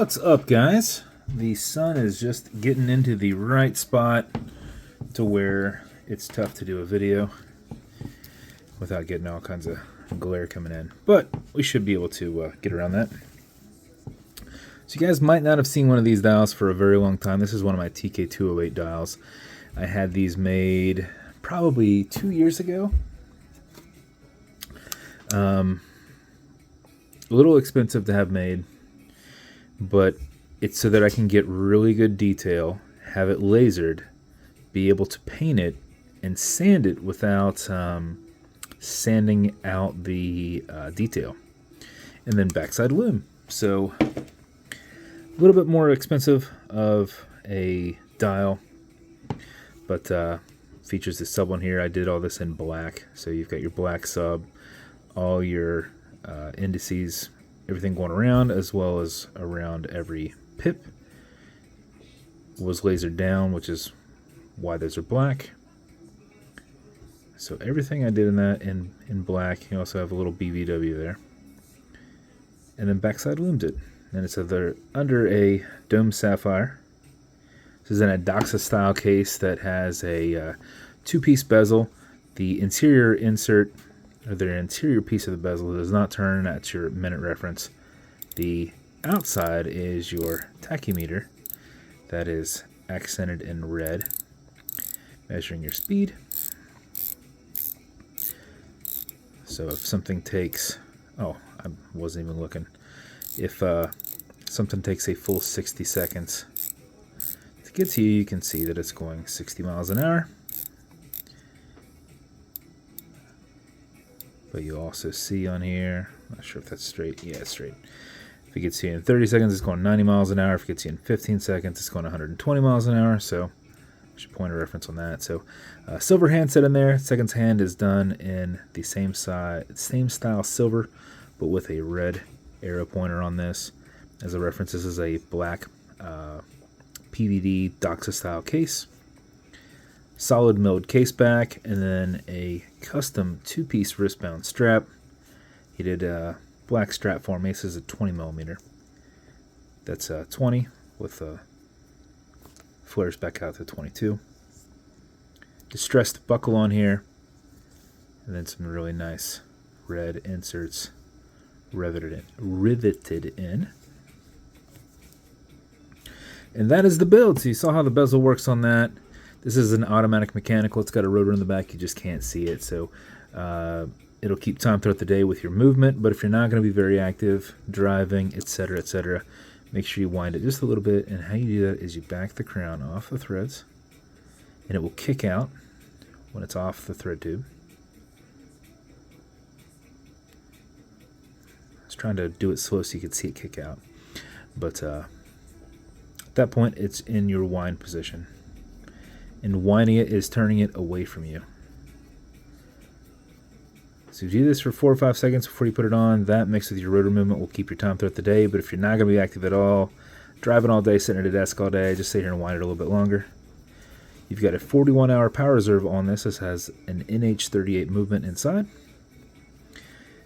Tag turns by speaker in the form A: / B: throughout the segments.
A: What's up, guys? The sun is just getting into the right spot to where it's tough to do a video without getting all kinds of glare coming in, but we should be able to get around that. So you guys might not have seen one of these dials for a very long time. This is one of my TK-208 dials. I had these made probably 2 years ago. A little expensive to have made, but it's so that I can get really good detail, have it lasered, be able to paint it, and sand it without sanding out the detail. And then backside lume. So a little bit more expensive of a dial, but features the sub on here. I did all this in black, so you've got your black sub, all your indices, everything going around, as well as around every pip was lasered down, which is why those are black. So everything I did in that in black. You also have a little BVW there, and then backside lumed it, and it's under a dome sapphire. This is in a doxa style case that has a two-piece bezel. The interior insert, or the interior piece of the bezel, does not turn. That's your minute reference. The outside is your tachymetre that is accented in red, measuring your speed. So if something takes, I wasn't even looking. If something takes a full 60 seconds to get to you, you can see that it's going 60 miles an hour. But you also see on here, I'm not sure if that's straight. Yeah, it's straight. If it gets you in 30 seconds, it's going 90 miles an hour. If it gets you in 15 seconds, it's going 120 miles an hour. So I should point a reference on that. So silver handset in there. Seconds hand is done in the same style silver, but with a red arrow pointer on this. As a reference, this is a black PVD doxa style case. Solid milled caseback, and then a custom two-piece wristbound strap. He did a black strap for me. This is a 20 millimeter. That's 20 with flares back out to 22. Distressed buckle on here, and then some really nice red inserts riveted in. And that is the build. So you saw how the bezel works on that. This is an automatic mechanical. It's got a rotor in the back. You just can't see it. So it'll keep time throughout the day with your movement. But if you're not going to be very active, driving, etc., make sure you wind it just a little bit. And how you do that is you back the crown off the threads, and it will kick out when it's off the thread tube. I was trying to do it slow so you could see it kick out. But at that point, it's in your wind position. And winding it is turning it away from you. So if you do this for 4 or 5 seconds before you put it on, that mixed with your rotor movement will keep your time throughout the day. But if you're not going to be active at all, driving all day, sitting at a desk all day, just sit here and wind it a little bit longer. You've got a 41-hour power reserve on this. This has an NH38 movement inside.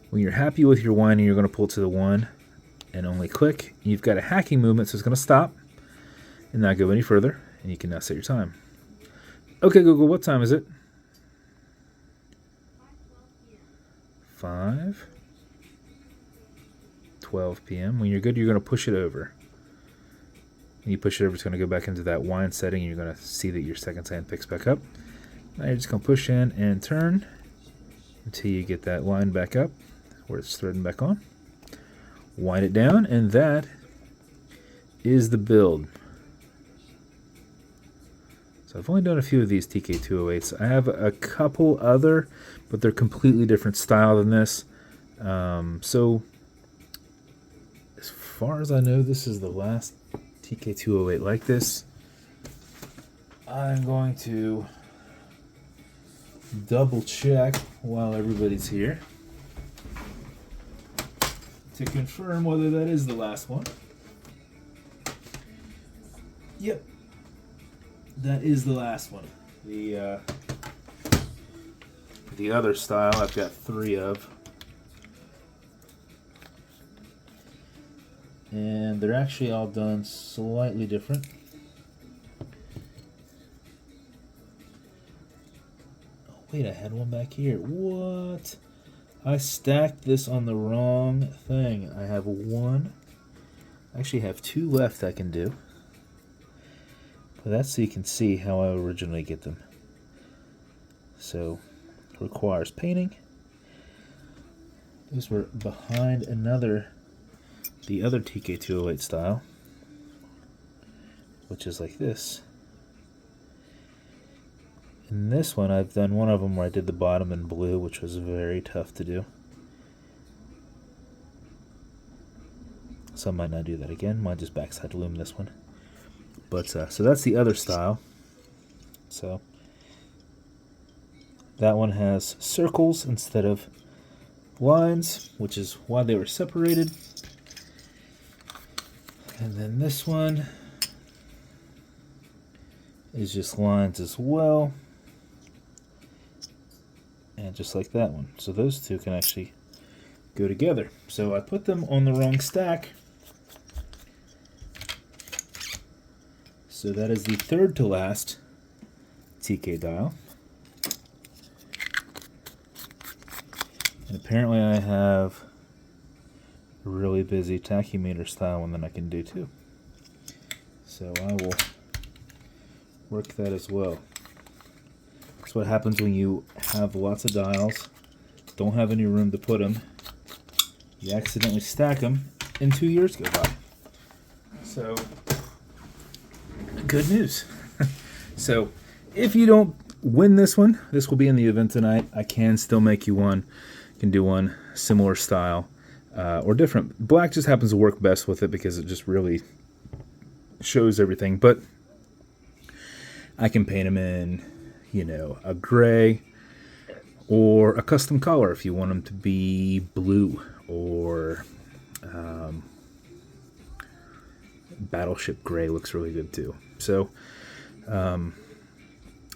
A: When you're happy with your winding, you're going to pull to the 1 and only click. You've got a hacking movement, so it's going to stop and not go any further. And you can now set your time. Okay, Google, what time is it? 5:12 p.m. When you're good, you're going to push it over. When you push it over, it's going to go back into that wind setting, and you're going to see that your seconds hand picks back up. Now you're just going to push in and turn until you get that line back up where it's threading back on. Wind it down, and that is the build. I've only done a few of these TK-208s. I have a couple other, but they're completely different style than this. So as far as I know, this is the last TK-208 like this. I'm going to double check while everybody's here to confirm whether that is the last one. Yep. That is the last one. The other style I've got 3 of. And they're actually all done slightly different. Oh, wait, I had one back here. What? I stacked this on the wrong thing. I have one. I actually have two left I can do. But that's so you can see how I originally get them. So, it requires painting. Those were behind the other TK-208 style, which is like this. In this one, I've done one of them where I did the bottom in blue, which was very tough to do. So I might not do that again. Might just backside loom this one. But so that's the other style. So that one has circles instead of lines, which is why they were separated. And then this one is just lines as well. And just like that one. So those two can actually go together. So I put them on the wrong stack. So that is the third to last TK dial. And apparently I have a really busy tachymetre style one that I can do too. So I will work that as well. That's what happens when you have lots of dials, don't have any room to put them. You accidentally stack them, and 2 years go by. So, good news. So, if you don't win this one, this will be in the event tonight. I can still make you one. Can do one similar style or different. Black just happens to work best with it because it just really shows everything. But I can paint them in, you know, a gray or a custom color if you want them to be blue or battleship gray looks really good too. So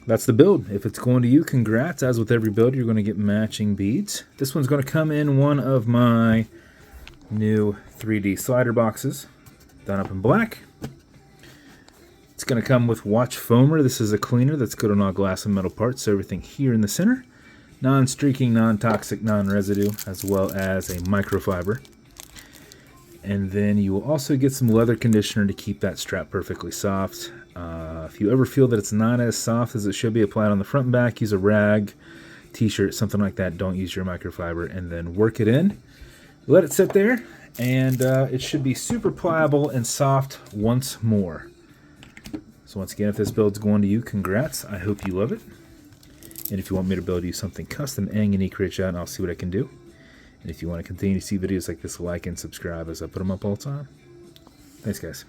A: that's the build. If it's going to you, congrats. As with every build, you're going to get matching beads. This one's going to come in one of my new 3D slider boxes done up in black. It's going to come with watch foamer. This is a cleaner that's good on all glass and metal parts, so everything here in the center. Non-streaking, non-toxic, non-residue, as well as a microfiber. And then you will also get some leather conditioner to keep that strap perfectly soft. If you ever feel that it's not as soft as it should be, applied on the front and back. Use a rag, t-shirt, something like that. Don't use your microfiber, and then work it in. Let it sit there, and it should be super pliable and soft once more. So once again, if this build's going to you, congrats. I hope you love it. And if you want me to build you something custom and unique, reach out and I'll see what I can do. And if you want to continue to see videos like this, like and subscribe as I put them up all the time. Thanks, guys.